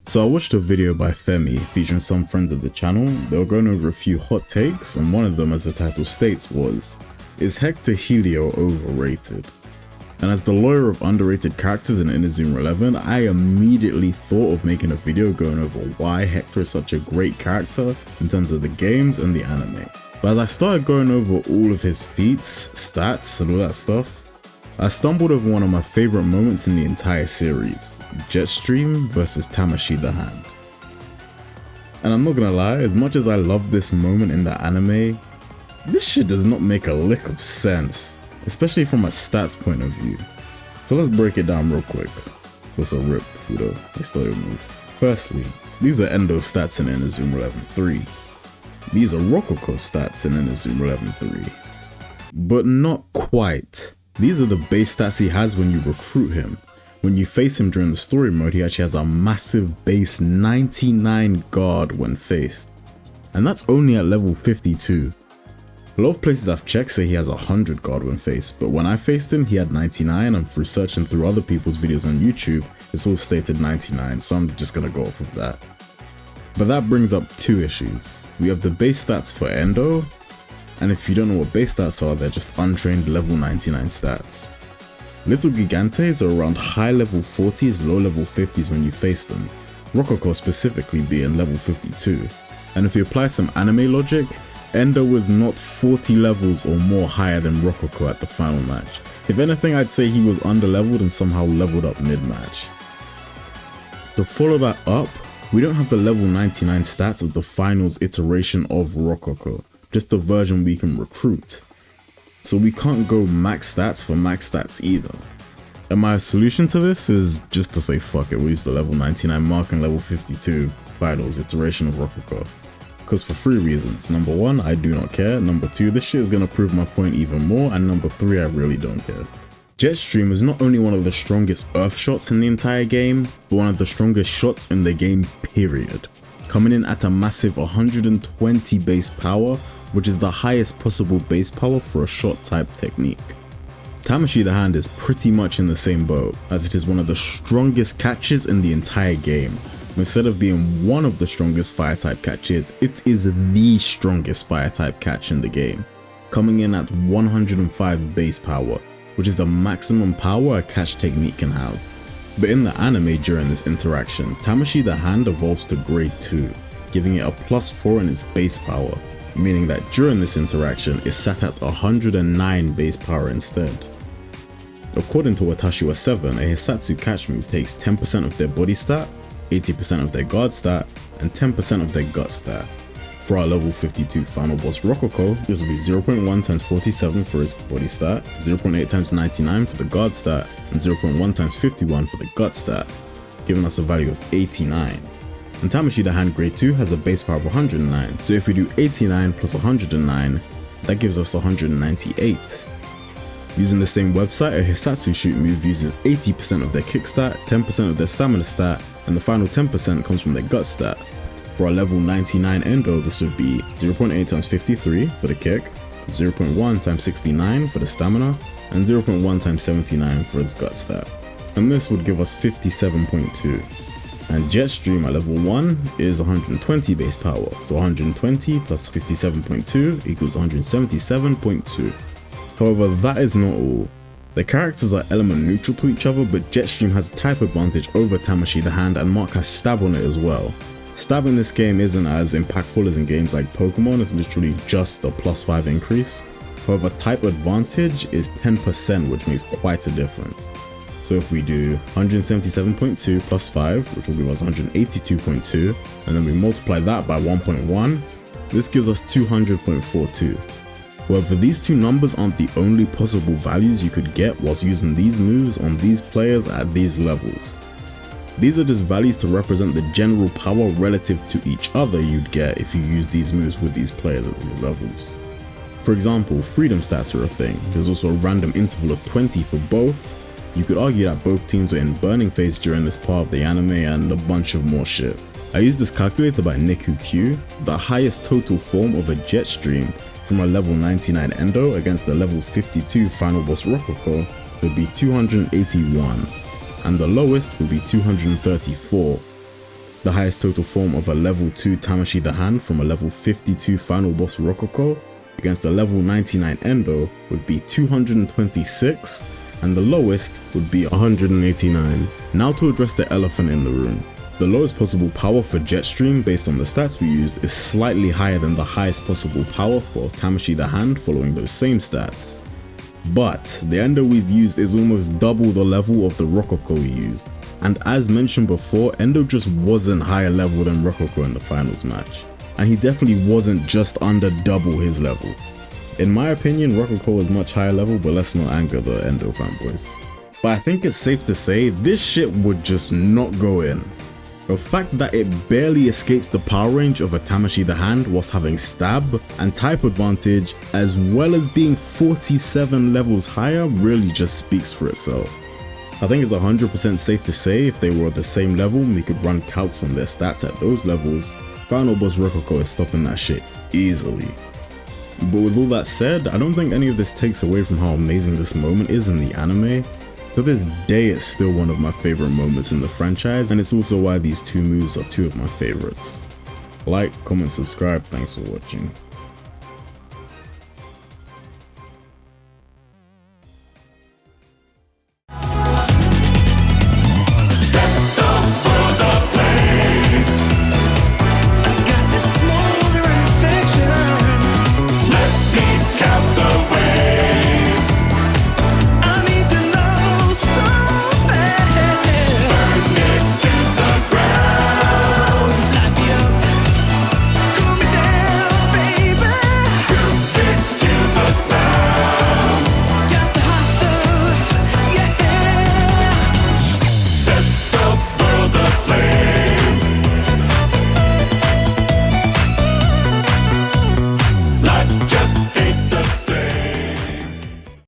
So I watched a video by Femi featuring some friends of the channel. They were going over a few hot takes, and one of them, as the title states, was, is Hector Helio overrated? And as the lawyer of underrated characters in Inazuma 11, I immediately thought of making a video going over why Hector is such a great character in terms of the games and the anime. But as I started going over all of his feats, stats and all that stuff, I stumbled over one of my favourite moments in the entire series, Jetstream vs Tamashii the Hand. And I'm not gonna lie, as much as I love this moment in the anime, this shit does not make a lick of sense, especially from a stats point of view. So let's break it down real quick. What's a rip, Fudo? I stole your move. Firstly, these are Endo stats in Inazuma 11.3. These are Rococo stats in Inazuma 11.3. But not quite. These are the base stats he has when you recruit him. When you face him during the story mode, he actually has a massive base 99 guard when faced. And that's only at level 52. A lot of places I've checked say he has 100 guard when faced, but when I faced him he had 99, and through searching through other people's videos on YouTube, it's all stated 99, so I'm just gonna go off of that. But that brings up two issues. We have the base stats for Endo, and if you don't know what base stats are, they're just untrained level 99 stats. Little Gigantes are around high level 40s, low level 50s when you face them, Rococo specifically being level 52. And if you apply some anime logic, Endo was not 40 levels or more higher than Rococo at the final match. If anything, I'd say he was underleveled and somehow leveled up mid-match. To follow that up, we don't have the level 99 stats of the finals iteration of Rococo, just the version we can recruit. So we can't go max stats for max stats either. And my solution to this is just to say fuck it, we'll use the level 99 mark and level 52 finals iteration of Rococo. Because for three reasons. Number one, I do not care. Number two, this shit is gonna prove my point even more. And number three, I really don't care. Jetstream is not only one of the strongest earth shots in the entire game, but one of the strongest shots in the game, period. Coming in at a massive 120 base power, which is the highest possible base power for a shot type technique. Tamashii the Hand is pretty much in the same boat, as it is one of the strongest catches in the entire game. Instead of being one of the strongest fire type catches, it is the strongest fire type catch in the game, coming in at 105 base power, which is the maximum power a catch technique can have. But in the anime during this interaction, Tamashii the Hand evolves to grade 2, giving it a +4 in its base power, meaning that during this interaction it's sat at 109 base power instead. According to Watashi wa 7, a Hisatsu catch move takes 10% of their body stat, 80% of their guard stat, and 10% of their gut stat. For our level 52 final boss Rococo, this will be 0.1 times 47 for his body stat, 0.8 times 99 for the guard stat, and 0.1 times 51 for the gut stat, giving us a value of 89. And Tamashii the Hand grade 2 has a base power of 109, so if we do 89 plus 109, that gives us 198. Using the same website, a Hisatsu shoot move uses 80% of their kick stat, 10% of their stamina stat, and the final 10% comes from their gut stat. For a level 99 Endo, this would be 0.8 times 53 for the kick, 0.1 times 69 for the stamina, and 0.1 times 79 for its gut stat. And this would give us 57.2. And Jetstream at level 1 is 120 base power, so 120 plus 57.2 equals 177.2. However, that is not all. The characters are element neutral to each other, but Jetstream has type advantage over Tamashii the Hand, and Mark has stab on it as well. Stab in this game isn't as impactful as in games like Pokemon, it's literally just a +5 increase. However, type advantage is 10%, which makes quite a difference. So if we do 177.2 plus 5, which will give us 182.2, and then we multiply that by 1.1, this gives us 200.42. However, these two numbers aren't the only possible values you could get whilst using these moves on these players at these levels. These are just values to represent the general power relative to each other you'd get if you use these moves with these players at these levels. For example, freedom stats are a thing. There's also a random interval of 20 for both. You could argue that both teams were in burning phase during this part of the anime, and a bunch of more shit. I used this calculator by Niku Q. The highest total form of a Jetstream from a level 99 Endo against the level 52 final boss Rococo would be 281, and the lowest would be 234. The highest total form of a level 2 Tamashii the Hand from a level 52 final boss Rococo against a level 99 Endou would be 226, and the lowest would be 189. Now to address the elephant in the room. The lowest possible power for Jetstream based on the stats we used is slightly higher than the highest possible power for Tamashii the Hand following those same stats. But the Endou we've used is almost double the level of the Rococo we used, and as mentioned before, Endou just wasn't higher level than Rococo in the finals match, and he definitely wasn't just under double his level. In my opinion, Rococo was much higher level, but let's not anger the Endou fanboys. But I think it's safe to say this shit would just not go in. The fact that it barely escapes the power range of a Tamashii the Hand whilst having stab and type advantage as well as being 47 levels higher really just speaks for itself. I think it's 100% safe to say if they were at the same level and we could run calcs on their stats at those levels, final boss Rococo is stopping that shit easily. But with all that said, I don't think any of this takes away from how amazing this moment is in the anime. To this day, it's still one of my favorite moments in the franchise, and it's also why these two moves are two of my favorites. Like, comment, subscribe, thanks for watching.